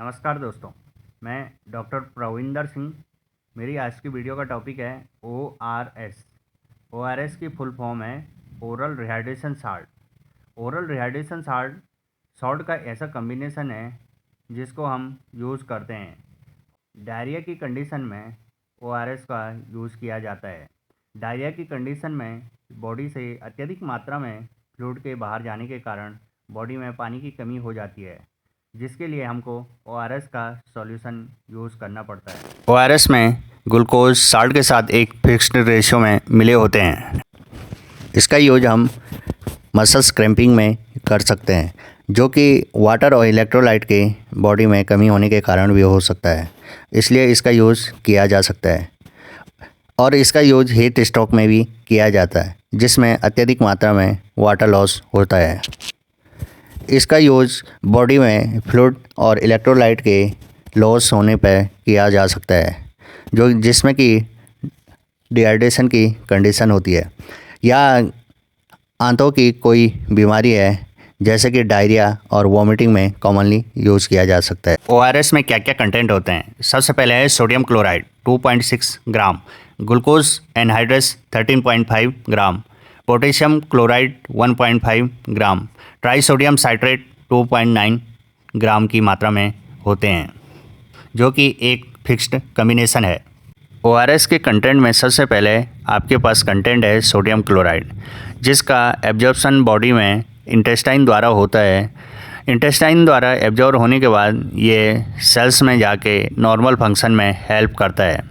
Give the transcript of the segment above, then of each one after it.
नमस्कार दोस्तों, मैं डॉक्टर प्रविंदर सिंह। मेरी आज की वीडियो का टॉपिक है ORS। ORS की फुल फॉर्म है oral rehydration salt. Oral rehydration salt salt का ऐसा कम्बिनेशन है जिसको हम यूज़ करते हैं। डायरिया की कंडीशन में ORS का यूज़ किया जाता है। डायरिया की कंडीशन में बॉडी से अत्यधिक मात्रा में फ्लूइड के बाहर जाने के कारण बॉडी में पानी की कमी हो जाती है, जिसके लिए हमको ORS का सॉल्यूशन यूज़ करना पड़ता है। ORS में ग्लूकोज साल्ट के साथ एक फिक्स्ड रेशियो में मिले होते हैं। इसका यूज हम मसल्स क्रैम्पिंग में कर सकते हैं, जो कि वाटर और इलेक्ट्रोलाइट के बॉडी में कमी होने के कारण भी हो सकता है, इसलिए इसका यूज़ किया जा सकता है। और इसका यूज हीट स्ट्रोक में भी किया जाता है, जिसमें अत्यधिक मात्रा में वाटर लॉस होता है। इसका यूज़ बॉडी में फ्लूइड और इलेक्ट्रोलाइट के लॉस होने पर किया जा सकता है, जिसमें कि डिहाइड्रेशन की कंडीशन होती है या आंतों की कोई बीमारी है, जैसे कि डायरिया और वॉमिटिंग में कॉमनली यूज़ किया जा सकता है। ORS में क्या क्या कंटेंट होते हैं? सबसे पहले है सोडियम क्लोराइड 2.6 ग्राम, ग्लूकोज एनहाइड्रस 13.5 ग्राम, पोटेशियम क्लोराइड 1.5 ग्राम, ट्राइसोडियम साइट्रेट 2.9 ग्राम की मात्रा में होते हैं, जो कि एक फिक्स्ड कम्बिनेशन है। ORS के कंटेंट में सबसे पहले आपके पास कंटेंट है सोडियम क्लोराइड, जिसका एब्जॉर्प्शन बॉडी में इंटेस्टाइन द्वारा होता है। इंटेस्टाइन द्वारा एब्जॉर्ब होने के बाद ये सेल्स में जाके नॉर्मल फंक्शन में हेल्प करता है।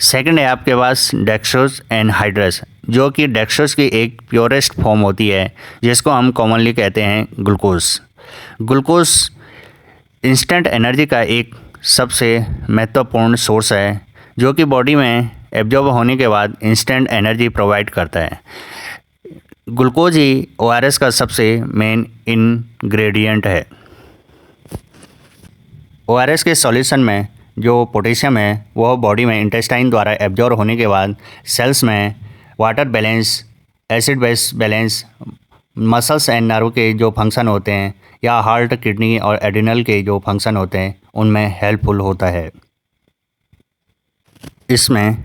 सेकंड है आपके पास डेक्सट्रोज एनहाइड्रस, जो कि डेक्सट्रोज की एक प्योरेस्ट फॉर्म होती है, जिसको हम कॉमनली कहते हैं ग्लूकोज। ग्लूकोज इंस्टेंट एनर्जी का एक सबसे महत्वपूर्ण सोर्स है, जो कि बॉडी में एब्जॉर्ब होने के बाद इंस्टेंट एनर्जी प्रोवाइड करता है। ग्लूकोज ही ORS का सबसे मेन इंग्रेडिएंट है। ORS के सॉल्यूशन में जो पोटेशियम है, वह बॉडी में इंटेस्टाइन द्वारा एब्जॉर्ब होने के बाद सेल्स में water balance, acid base balance, muscles and nerve के जो फंक्शन होते हैं, या हार्ट, किडनी और एड्रिनल के जो फंक्शन होते हैं, उनमें हेल्पफुल होता है। इसमें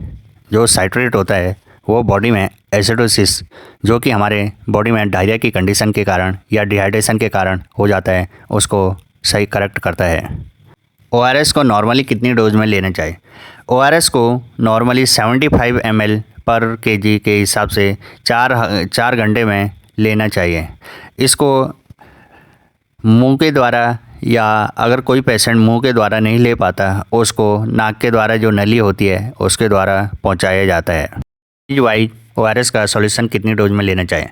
जो साइट्रेट होता है, वो बॉडी में एसिडोसिस, जो कि हमारे बॉडी में डायरिया की कंडीशन के कारण या डिहाइड्रेशन के कारण हो जाता है, उसको सही करेक्ट करता है। ORS को नॉर्मली कितनी डोज में लेना चाहिए? ORS को नॉर्मली 75 ml पर kg के हिसाब से 4 घंटे में लेना चाहिए। इसको मुंह के द्वारा, या अगर कोई पेशेंट मुंह के द्वारा नहीं ले पाता, उसको नाक के द्वारा जो नली होती है उसके द्वारा पहुंचाया जाता है। एज वाइज ORS का सॉल्यूशन कितनी डोज में लेना चाहिए?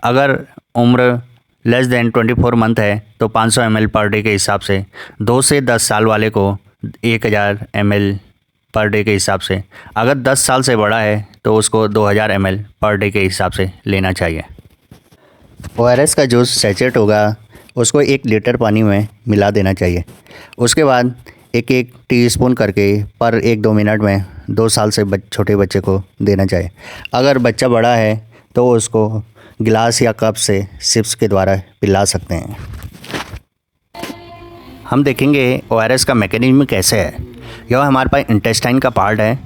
अगर उम्र लेस देन 24 मंथ है तो 500 ml पर डे के हिसाब से, 2 से 10 साल वाले को 1000 ml पर डे के हिसाब से, अगर 10 साल से बड़ा है तो उसको 2000 ml पर डे के हिसाब से लेना चाहिए। ORS का जो सैचेट होगा, उसको 1 लीटर पानी में मिला देना चाहिए। उसके बाद एक टीस्पून करके पर 1-2 मिनट में 2 साल से छोटे बच्चे को देना चाहिए। अगर बच्चा बड़ा है तो उसको गिलास या कप से सिप्स के द्वारा पिला सकते हैं। हम देखेंगे ORS का मैकेनिज्म कैसे है। यह हमारे पास इंटेस्टाइन का पार्ट है,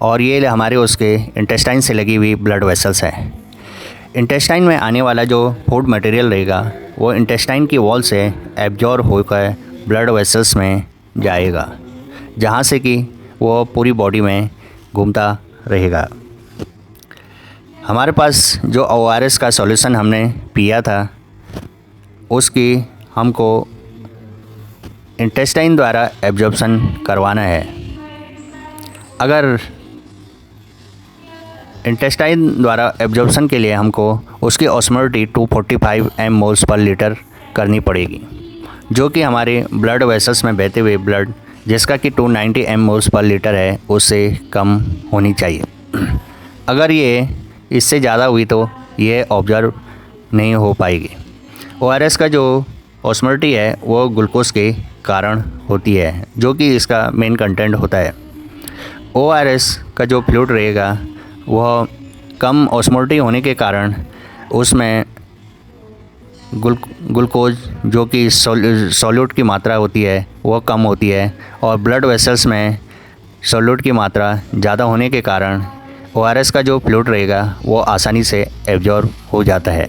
और ये हमारे उसके इंटेस्टाइन से लगी हुई ब्लड वेसल्स है। इंटेस्टाइन में आने वाला जो फूड मटेरियल रहेगा, वो इंटेस्टाइन की वॉल से एब्जॉर्ब होकर ब्लड वेसल्स में जाएगा, जहाँ से कि वो पूरी बॉडी में घूमता रहेगा। हमारे पास जो ORS का सॉल्यूशन हमने पिया था, उसकी हमको इंटेस्टाइन द्वारा एब्जॉर्प्शन करवाना है। अगर इंटेस्टाइन द्वारा एब्जॉर्प्शन के लिए हमको उसकी ऑस्मोलिटी 245 mMol पर लीटर करनी पड़ेगी, जो कि हमारे ब्लड वेसल्स में बहते हुए ब्लड, जिसका कि 290 mMol पर लीटर है, उससे कम होनी चाहिए। अगर ये इससे ज़्यादा हुई तो ये ऑब्जर्व नहीं हो पाएगी। ORS का जो ऑस्मोलिटी है वो ग्लूकोज के कारण होती है, जो कि इसका मेन कंटेंट होता है। ORS का जो फ्लूइड रहेगा, वह कम ऑस्मोलिटी होने के कारण उसमें ग्लूकोज जो कि सॉल्यूट की मात्रा होती है वह कम होती है, और ब्लड वेसल्स में सॉल्यूट की मात्रा ज़्यादा होने के कारण ORS का जो फ्लूइड रहेगा वो आसानी से एब्जॉर्ब हो जाता है।